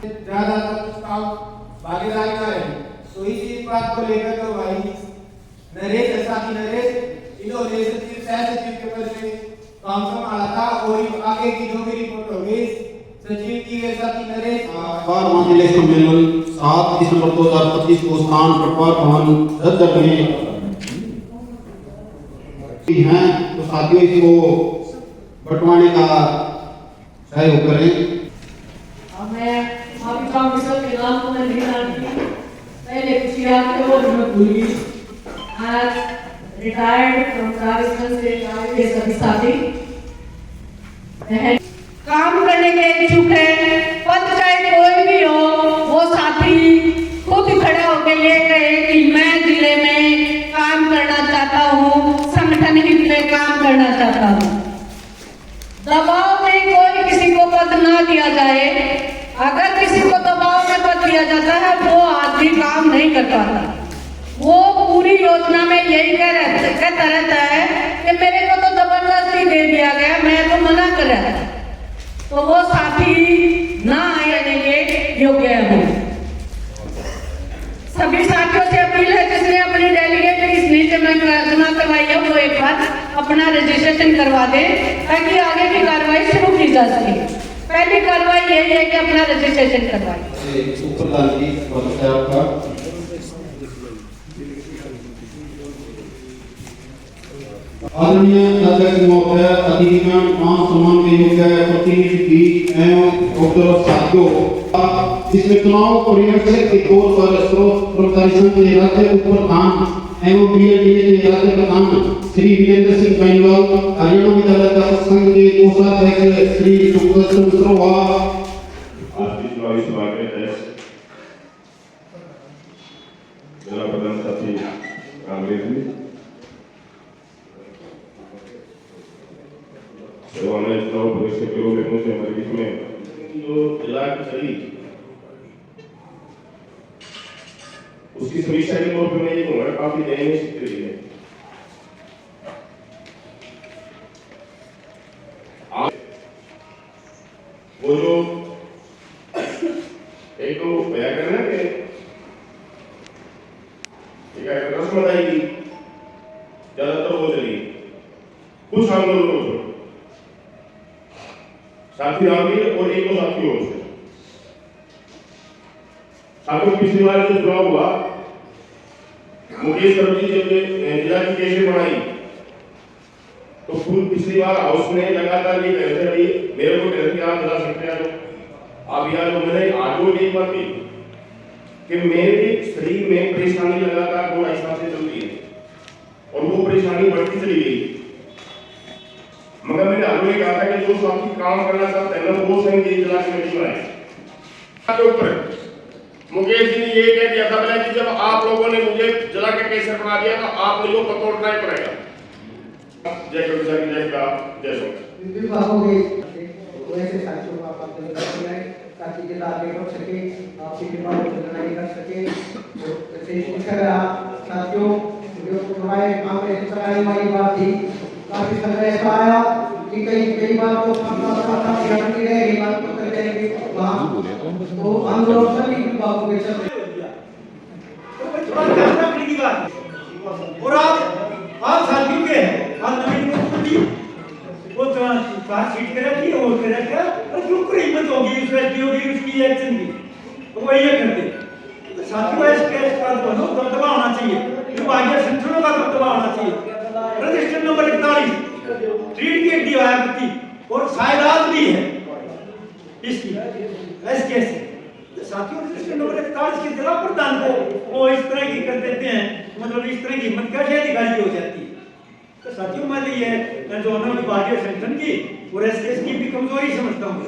ज्यादातर काम भागीदारी का है। तो इसी बात को लेकर तो भाई नरेश साथी नरेश इन्होंने सचिव सह सचिव के पद में काम संभाला था और आगे की जो भी रिपोर्ट होगी सचिव की वे साथी नरेश माननीय सम्मेलन 7 दिसंबर 2025 को स्थान पटवार भवन रद्द करने हैं। तो साथियों इसको बंटवाने का सहयोग करें। मैं आपकी काउंसिल के नाम को मैं नहीं जानती, पहले कुछ याद थे वो मैं भूल गई। आज रिटायर्ड कर्मचारी संघ से आए सभी साथी काम करने के इच्छुक है, पद चाहे कोई भी हो, वो साथी खुद खड़ा होकर ये कहे कि मैं जिले में काम करना चाहता हूँ, संगठन हित में काम करना चाहता हूँ। दबाव में कोई किसी को पद ना दिया जाए। अगर किसी को दबाव में पद दिया जाता है वो आदमी काम नहीं कर पाता। वो पूरी योजना में यही कहता रहता है कि मेरे को तो जबरदस्ती दे दिया गया, मैं तो मना कर रहा था। तो वो साथी ना आने के योग्य है। सभी साथियों से अपील है जिसने अपनी डेलीगेट इस नीचे में जमा करवाई है वो एक बार अपना रजिस्ट्रेशन करवा दे ताकि आगे की कार्रवाई शुरू की जा सके। पहली कार्रवाई यही है कि अपना रजिस्ट्रेशन करवाएं। आदरणीय अध्यक्ष महोदय, अधिगम मान सम्मान के योग्य प्रतिनिधि एवं डॉक्टर साथियों, जिसमें चुनाव परिवर्तन के तौर पर स्रोत कर्मचारी संघ के राज्य उप प्रधान एवं बीएलडीए के राज्य प्रधान श्री वीरेंद्र सिंह बेनीवाल, हरियाणा विद्यालय संघ के कोषाध्यक्ष श्री सुब्रत मिश्रा, आज की चुनावी सभा के अध्यक्ष जिला प्रधान साथी कांग्रेस जी, सेवाएं चुनाव प्रदेश के लोगों से हमारे बीच में जो जिला की चली उसकी समीक्षा के तौर पर मैं ये कहूँगा काफी दयनीय स्थिति रही है। वो जो एक तो व्याकरण है कि रस्म अदायगी ज्यादातर वो चली, कुछ आंदोलनों से साथी रामवीर और एक दो साथियों से साथियों पिछली बार जो चुनाव हुआ मुकेश सर जी जब जिला की कैसे बनाई तो खुद पिछली बार हाउस में लगातार ये कह रहे थे मेरे को कह रहे थे आप जिला सेक्रेटरी आप यहाँ जो मैंने आज वो एक बात की कि मेरे शरीर में परेशानी लगातार 2-2.5 साल से चल रही है और वो परेशानी बढ़ती चली गई। मगर मैंने आगे कहा था कि जो साथी काम करना चाहते हैं वो संघ की जिला कमेटी बनाए। ऊपर मुकेश जी ने ये कह दिया था कि जब आप लोगों ने मुझे जिला के कैसे बना दिया तो आप लोगों को तोड़ना ही पड़ेगा। जय कविता की जय का जय सोच विभागों के वैसे साथियों को आप अपने कर लाएं ताकि जिला आगे बढ़ सके, आपके विभाग को लड़ाई कर सके। तो ऐसे शिक्षक साथियों जो हमारे मामले सरकारी वाली बात थी काफी समय ऐसा आया कि कई बार तो अपना ध्यान नहीं रहे, कई बार तो कर जाएंगे वहाँ तो हम लोग सभी विभागों के चल और आप साथियों के हैं आप नवीन वो तो बात सीट कर रखी है और कर रखा और क्यों कोई हिम्मत होगी उस व्यक्ति होगी उसकी एक्शन की तो वो ये करते तो साथियों ऐसे केस का दोनों दबदबा होना चाहिए, विभागीय संगठनों का दबदबा होना चाहिए। रजिस्टर नंबर 41 ट्रीट की एक दीवारती और शायद भी है इसकी ऐसे कैसे तो साथियों रजिस्टर नंबर 41 के जिला प्रधान को वो इस तरह की कर देते हैं, मतलब इस तरह की हिम्मत कैसे अधिकारी हो जाती है। तो साथियों मैं तो ये जो है विभागीय संगठन की और एसकेएस की भी कमजोरी समझता हूँ।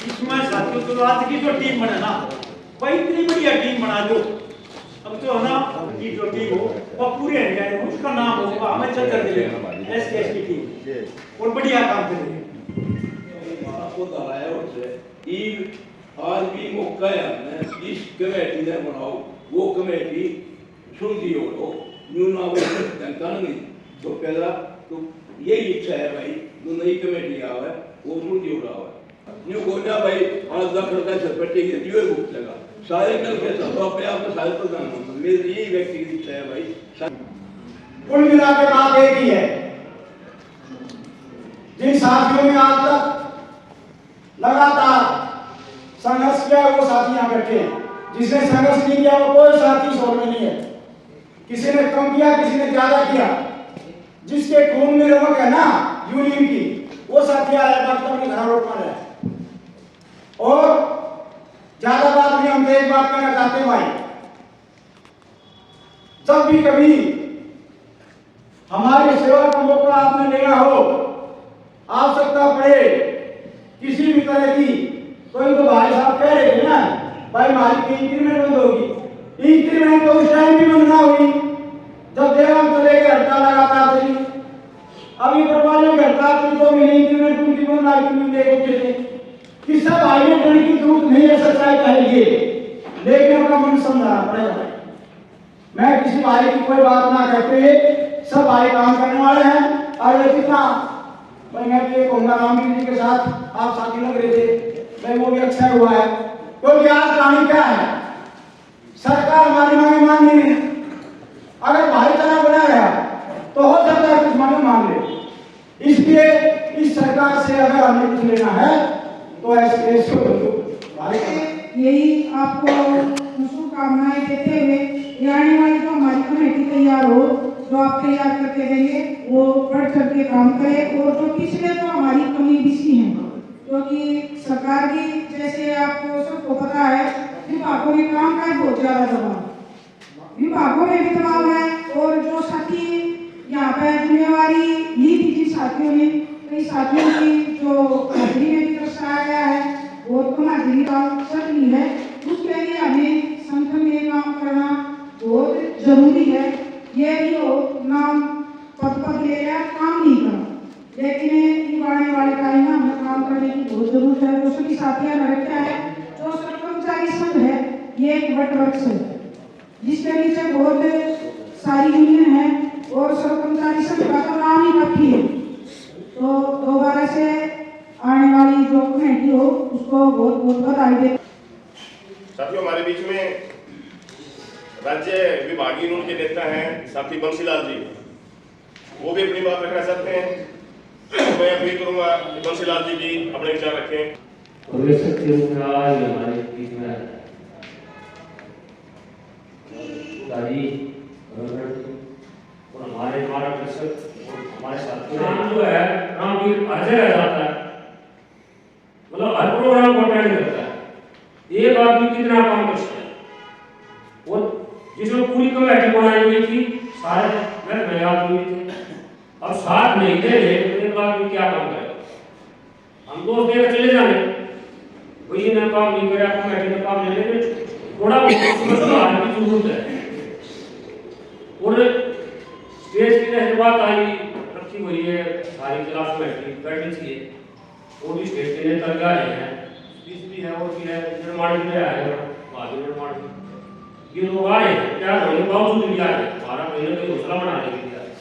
इसमें साथियों तो आज की जो टीम बना ना वही इतनी बढ़िया टीम बना दो, अब तो है ना की जो टीम हो वो पूरे हो जाए उसका नाम होगा हमें चक्कर दे एसकेएस की टीम और बढ़िया काम करेगी। आपको दलाया उसे आज भी मौका है हमने इस कमेटी ने बनाओ वो कमेटी सुन दी हो न्यूना जनता नहीं तो पहला तो यही इच्छा है भाई जो नई कमेटी आवे वो सुन दी हो रहा है। न्यू गोना भाई आज दा करता है पट्टी की दियो बुक लगा सारे कल के सब अपने आप में सारे प्रधानमंत्री मेरी यही व्यक्ति की इच्छा है भाई। कुल मिला के बात एक ही है, जिन साथियों ने आज तक लगातार संघर्ष किया वो साथी यहाँ बैठे हैं, जिसने संघर्ष नहीं किया वो कोई साथी शोर में नहीं है। किसी ने कम किया, किसी ने ज्यादा किया, जिसके खून में रमक है ना यूनियन की, वो साथी आया डॉक्टर ने घर रोक मारा है। और ज्यादा बात नहीं, हम एक बात कहना चाहते हैं भाई, जब भी कभी हमारी सेवा का मौका आपने लेना हो, आवश्यकता पड़े किसी भी तरह की, तो इनको भाई साहब कह रहे थे ना भाई हमारी इंक्रीमेंट बंद होगी, इंक्रीमेंट तो उस टाइम भी बंद ना हुई जब देवान चले गए हड़ताल लगातार चली। अभी पटवारियों की हड़ताल थी तो मिली इंक्रीमेंट उनकी बंद आई, थे कि सब भाई ने करने की जरूरत नहीं है, सच्चाई कहेंगे, लेकिन अपना मन समझाना पड़ेगा। मैं किसी भाई की कोई बात ना कहते, सब भाई काम करने वाले हैं। और कितना भाई मैं भी कहूँगा रामवीर जी के साथ आप साथी लग रहे थे, मैं वो भी अच्छा हुआ है, क्योंकि आज कहानी क्या है, सरकार हमारी मांगे मान नहीं रही। अगर भाईचारा बना गया तो हो सकता है कुछ मांगे मान ले, इसलिए इस सरकार से अगर हमें कुछ लेना है तो ऐसे यही आपको शुभकामनाएं देते हुए आने वाली जो हमारी कमेटी तैयार हो, जो आप तैयार करके देंगे वो बढ़ चढ़ के काम करे, और जो पिछले तो हमारी कमी बिछी है, क्योंकि सरकार की जैसे आपको सबको पता है विभागों में काम का बहुत ज्यादा दबाव, विभागों में भी दबाव है। और जो साथी यहाँ पे जिम्मेवारी ली थी जिन साथियों ने, कई साथियों की जो हाजिरी में भी दर्शाया गया है और कम हाजिरी का अवसर नहीं है, उसके लिए हमें संगठन में काम करना बहुत जरूरी है। ये भी हो नाम पद ले लिया काम नहीं करा, लेकिन आने वाले टाइम में हमें काम करने की बहुत जरूरत है। जो सभी साथियां रखा है, जो कर्मचारी संघ है ये एक वटवृक्ष है जिसके नीचे बहुत सारी यूनियन है, और कर्मचारी संघ का तो नाम ही काफी है। तो दोबारा से आने वाली जो कमेटी हो उसको बहुत बहुत बधाई दे। साथियों हमारे बीच में राज्य विभागीय यूनियन के नेता हैं साथी बंसीलाल जी, वो भी अपनी बात रखना चाहते हैं। मैं अपील करूंगा कि बंसीलाल जी भी अपने विचार रखें। हमारे बीच में और हमारे मार्गदर्शक हमारे साथ काम जो है रामवीर हर जगह जाता है, मतलब हर प्रोग्राम को अटेंड करता है। एक आदमी कितना काम कर सकता है, और जिसमें पूरी कमेटी बनाई हुई थी सारे मैं आदमी थे, अब साथ नहीं दे तो एक आदमी क्या काम करेगा? हम तो देकर चले जाने, कोई ने काम नहीं करे, कमेटी ने काम नहीं ले, थोड़ा सुधार की जरूरत है। और स्टेज की जैसे बात आई रखी हुई है, सारी क्लास बैठनी चाहिए, वो भी स्टेज के नेता आ रहे हैं, स्पीच भी है, और भी है, निर्माण भी है, भावी निर्माण भी, ये लोग आ रहे हैं, क्या होने बावजूद भी आ रहे हैं, हमारा कहीं ना कहीं हौसला बढ़ाने के लिए आ रहे हैं।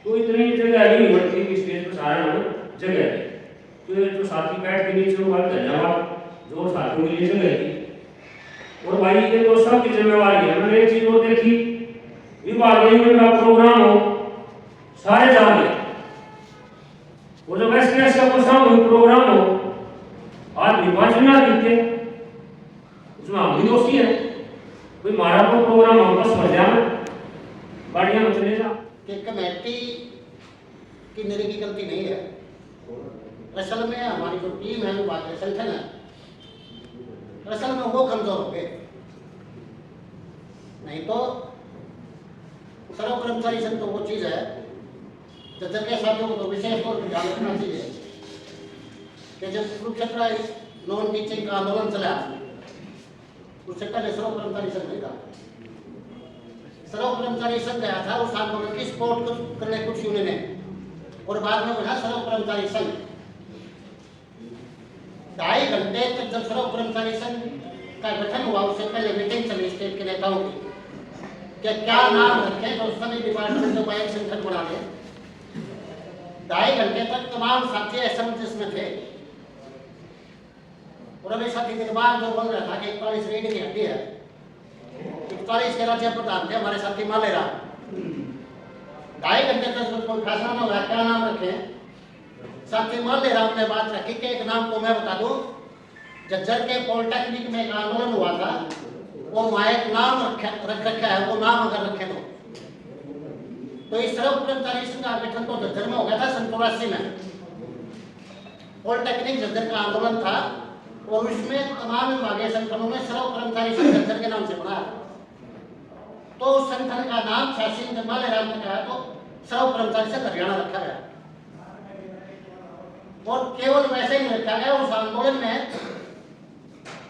तो इतनी जगह नहीं बढ़ती कि स्टेज पर सारे लोग जगह है, तो जो साथी बैठ के नीचे हुआ धन्यवाद जो साथियों के लिए जगह थी। और भाई ये तो सबकी जिम्मेवारी है। मैंने एक चीज और देखी, विभागीय का प्रोग्राम हो सारे जा रहे, वो जब एसकेएस का प्रोग्राम हो आज निर्वाचन ना दिखते, उसमें हम भी दोषी है, कोई मारा को प्रोग्राम हम बस भर जाए गाड़ियां में चले जा कि कमेटी की मेरे की गलती नहीं है। असल में हमारी जो टीम है, विभागीय संगठन है, असल में वो कमजोर हो गए, नहीं तो सर्व कर्मचारी संघ तो वो चीज है जब के साथियों को तो विशेष तौर पर ध्यान रखना चाहिए कि जब कुरुक्षेत्र नॉन टीचिंग का आंदोलन चला, उससे पहले सर्व कर्मचारी संघ नहीं था। सर्व कर्मचारी संघ गया था उस आंदोलन की सपोर्ट करने कुछ यूनियन ने, और बाद में बना सर्व कर्मचारी संघ। 2.5 घंटे तक जब सर्व कर्मचारी संघ का गठन हुआ, उससे पहले मीटिंग चली स्टेट के नेताओं की कि क्या नाम रखें तो सभी डिपार्टमेंट को एक संगठन बना लें। 2.5 घंटे तक तमाम साथी असमंजस में थे। और अभी साथी दिलबाग जो बोल रहा था कि 41 रीढ़ की हड्डी है, 41 के राज्य प्रधान थे हमारे साथी मालेराम। 2.5 घंटे तक कोई फैसला ना हुआ क्या नाम रखे। साथी मालेराम ने बात रखी कि एक नाम को मैं बता दूं, झज्जर के पॉलिटेक्निक में एक आंदोलन हुआ था, वो वहां एक नाम रख रखा है, वो नाम अगर रखे तो इस तरह कर्मचारी संघ का गठन तो झज्जर में हो गया था 87 में। पॉलिटेक्निक झज्जर का आंदोलन था और उसमें तमाम विभागीय संगठनों ने सर्व कर्मचारी संघ झज्जर के नाम से बनाया। तो उस संगठन का नाम शासन मालेराम ने कहा तो सर्व कर्मचारी संघ हरियाणा रखा गया। और केवल वैसे ही रखा गया, उस आंदोलन में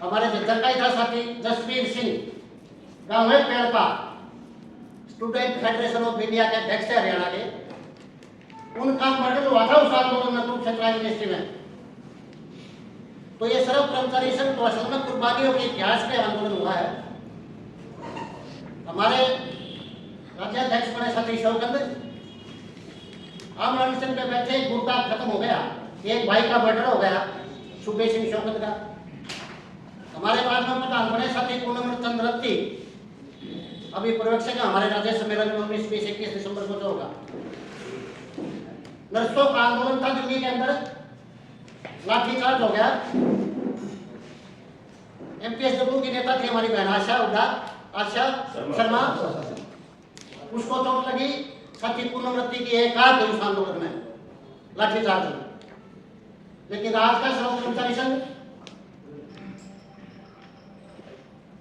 हमारे झज्जर का ही था साथी जसवीर सिंह, गांव है पेड़पा, स्टूडेंट फेडरेशन ऑफ इंडिया के अध्यक्ष है हरियाणा के। उनका मर्डर हुआ था उस आंदोलन में कुरुक्षेत्र यूनिवर्सिटी में। तो ये सर्व कर्मचारी संघ तो असल में कुर्बानियों के इतिहास में आंदोलन हुआ है। हमारे राज्याध्यक्ष बने सतीश शौकत आम अनशन पे बैठे, गुर्दा खत्म हो गया, एक भाई का मर्डर हो गया सुबेश सिंह शौकत का। हमारे बाद में प्रधान बने साथी पूर्णमल चंद्र रत्ती, अभी पर्यवेक्षक हमारे राज्य सम्मेलन में 19, 20, 21 दिसंबर को जो होगा। नर्सों का आंदोलन था दिल्ली के अंदर, लाठीचार्ज हो गया। एमपीएसडब्ल्यू की नेता थी हमारी बहन आशा शर्मा, उसको चोट लगी। साथी पूनम रत्ती की एक हाथ उस आंदोलन में लाठीचार्ज। लेकिन आज का सर्व कर्मचारी संघ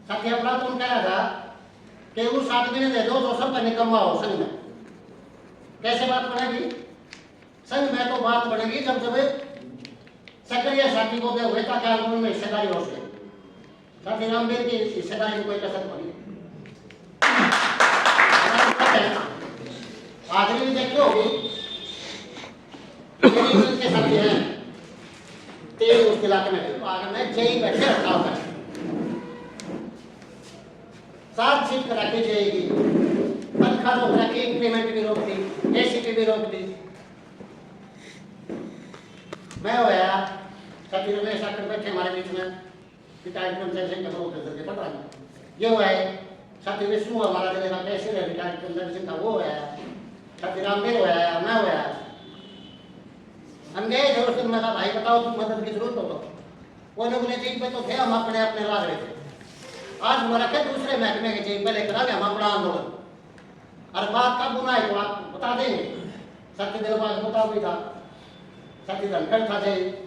साथी अपना तुम कह रहा था कि उस आदमी ने दे दो जो सबका निकम्मा हो संघ में। कैसे बात बनेगी संघ में? तो बात बनेगी जब सक्रिय साथी को दे हुए ताकि आंदोलन में हिस्सेदारी हो सके। साथी रामवीर की हिस्सेदारी में कोई कसर पड़ी। आखिरी में देखते होगी के साथी हैं 3 उस इलाके में जेई बैठे हड़ताल पर, 7 सीट करा के जाएगी, तनख्वाह रोक रखी, इंक्रीमेंट भी रोक दी, एसीपी भी रोक दी। मैं होया साथी रमेश आकर बैठे हमारे बीच में, रिटायर्ड कर्मचारी का लोग करके पढ़ रहा है। ये हुआ है साथी विष्णु हमारा जिले का कैसे रिटायर्ड कर्मचारी का वो है, साथी रामवीर होया, मैं होया। हम गए थे उस दिन, मैं कहा भाई बताओ तुम मदद की जरूरत हो तो। वो लोग ने चीज पे तो थे, हम अपने अपने ला रहे थे। आज हमारा क्या दूसरे महकमे के चीज पे लेकर आ गया हम अपना आंदोलन। और बात का बुना है तो आप बता देंगे। साथी दिलबाग बताओ भी था, साथी धनखड़ था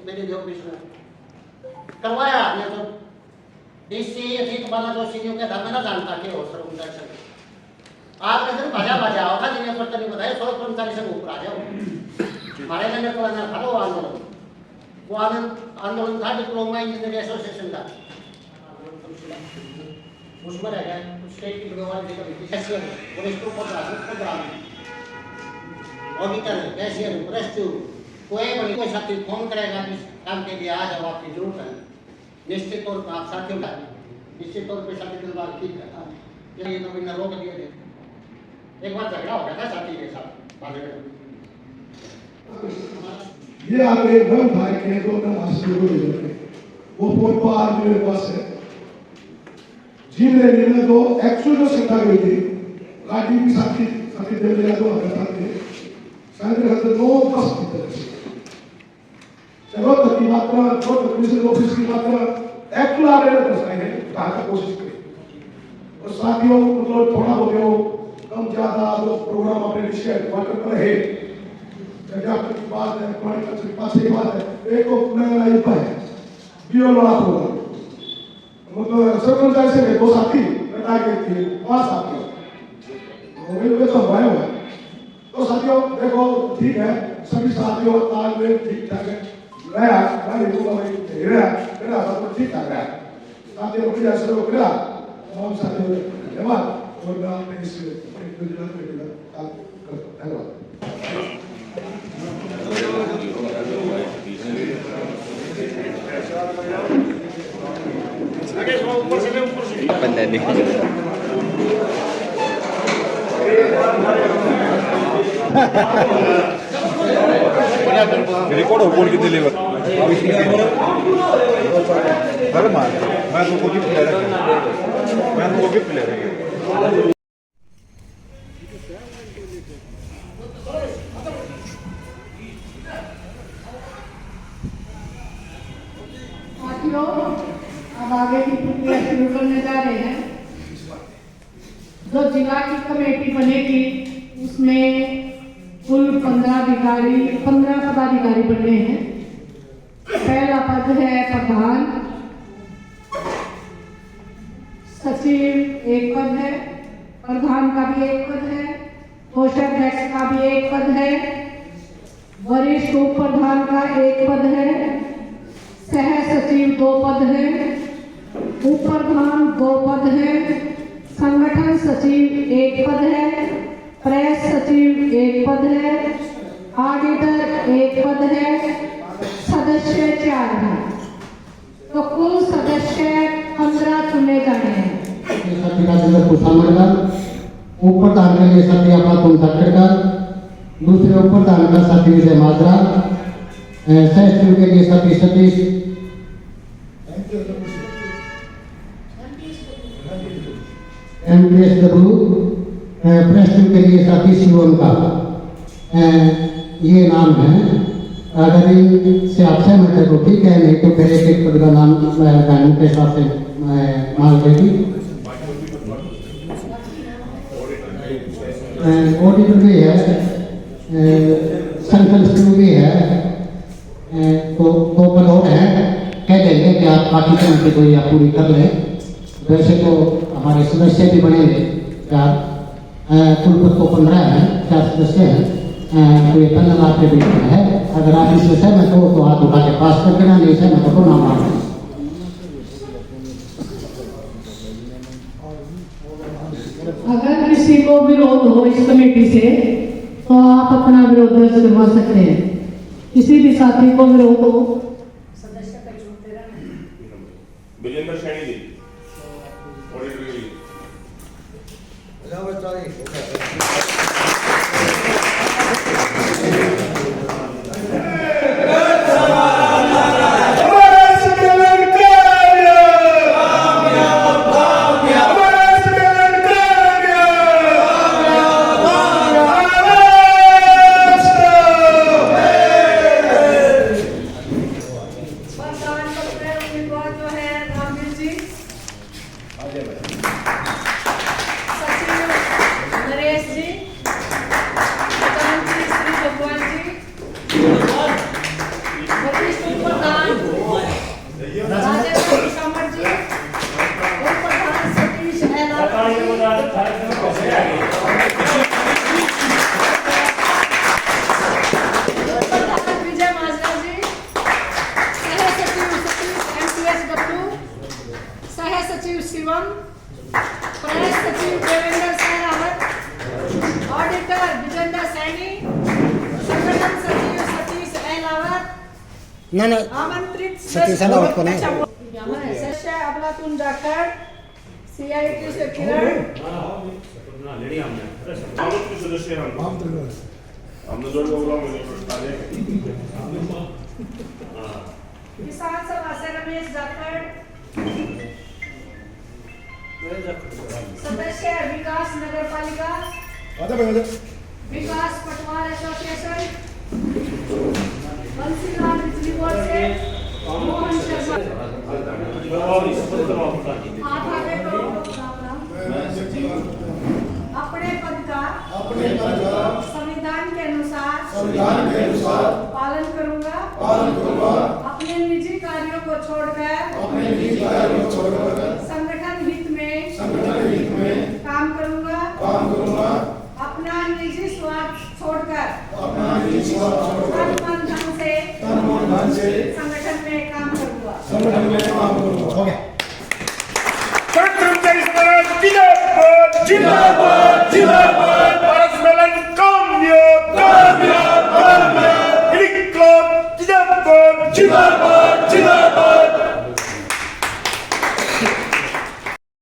मेरे ऑफिस में करवाया आपने तो डीसी अजीत बाला जोशी जी के धर्म ना जानता कि हो सर्व कर्मचारी संघ आपने दिन भाजा आओ था जिन्हें पता नहीं बताया सर्व कर्मचारी संघ ऊपर आ जाओ। हमारे मैंने तो था वो आंदोलन, वो आंदोलन था डिप्लोमा इंजीनियरिंग एसोसिएशन का, उसमें रह गया स्टेट की वाली कैशियर और इसको ऑडिटर कैशियर रेस्क्यू कोई साथी फोन करेगा इस काम के लिए आ जाओ आपकी जरूरत है, निश्चित तौर पर आप साथियों का निश्चित तौर पर साथी दिलबाग ठीक है। ये नवीन रोक दिए थे, एक बार झगड़ा हो गया था साथी के साथ। ये आगे वन भाई के दो हासिल हो गए, वो फोन पर आज मेरे पास है। जिन रेलवे में तो एक्चुअल जो संख्या गई थी गाड़ी की साथी दे दिया तो हमारे साथ थे शायद 9-10 की तरह से चलो तक की मात्रा जो कमिश्नर ऑफिस की मात्रा एक्चुअल आ रहे हैं कहा का कोशिश करें। और साथियों मतलब थोड़ा बहुत हो कम ज्यादा जो प्रोग्राम अपने विषय क्वार्टर पर है जगह की बात है, क्वार्टर की पास ही बात है, एक को नया है बीओ वाला प्रोग्राम मतलब सर्व कर्मचारी से दो साथी रिटायर के थे 5 साथी वो तो हुआ है। तो साथियों देखो ठीक है सभी साथियों तालमेल ठीक ठाक है, नया गाड़ी को भाई हेरा सब ठीक ठाक है। साथियों को जैसे लोग करा हम साथियों धन्यवाद और मैं अपने इस धन्यवाद। रिकॉर्ड हो बोल के डिलीवर साथियों, अब आगे की प्रक्रिया शुरू करने जा रहे हैं। जो जिला की कमेटी बनेगी उसमें कुल 15 पदाधिकारी बने हैं। पहला पद है प्रधान, सचिव एक पद है, प्रधान का भी एक पद है, कोषाध्यक्ष का भी एक पद है, वरिष्ठ उप प्रधान का एक पद है, सह सचिव 2 पद है, उप प्रधान 2 पद है, संगठन सचिव 1 पद है, प्रेस सचिव 1 पद है, ऑडिटर 1 पद है, सदस्य 4 हैं। तो कुल सदस्य 15 चुने जाने हैं। उप प्रधान के लिए सत्या खातून खटकर, दूसरे उप प्रधान का सत्य विजय माजरा, सचिव के लिए सत्य सतीश, MPS डब्लू, प्रेसिडेंट के लिए सत्य शिवम का। ये नाम है। अगर इनसे आप सहमत है तो ठीक है, नहीं तो फिर एक पद का नाम कानून के हिसाब से मांग लेगी। ऑडिटर भी है, संकल्प भी है, तो 2 पद और हैं। कह देंगे कि आप बाकी कमेटी को या पूरी कर लें। वैसे तो हमारे सदस्य भी बनेंगे 4, कुल पद तो 15 हैं, 4 सदस्य हैं, तो ये 15 लाख के बीच में है। अगर आप इससे सहमत हो तो हाथ उठा के पास कर देना, नहीं सहमत हो तो नाम आ। अगर किसी को विरोध हो इस कमेटी से तो आप अपना विरोध दर्ज करवा सकते हैं। किसी भी साथी को विरोध हो, विजेंद्र सैनी जी ऑडिटर के लिए। आमंत्रित सदस्य अबलातुन जाकर, CIT से किरण, सदस्य हमने जोड़ बोला किसान सभा से रमेश जाखड़, सदस्य विकास नगर पालिका, विकास पटवार एसोसिएशन, बंसीलाल बिजली बोर्ड से मोहन शर्मा। आप आगे तो अपने पद का संविधान के अनुसार पालन करूंगा। अपने निजी कार्यों को छोड़कर संगठन हित में काम करूंगा। अपना निजी स्वार्थ छोड़कर तन मन धन से संगठन में काम करूंगा। कर्मचारी समाज जिंदाबाद जिंदाबाद जिंदाबाद।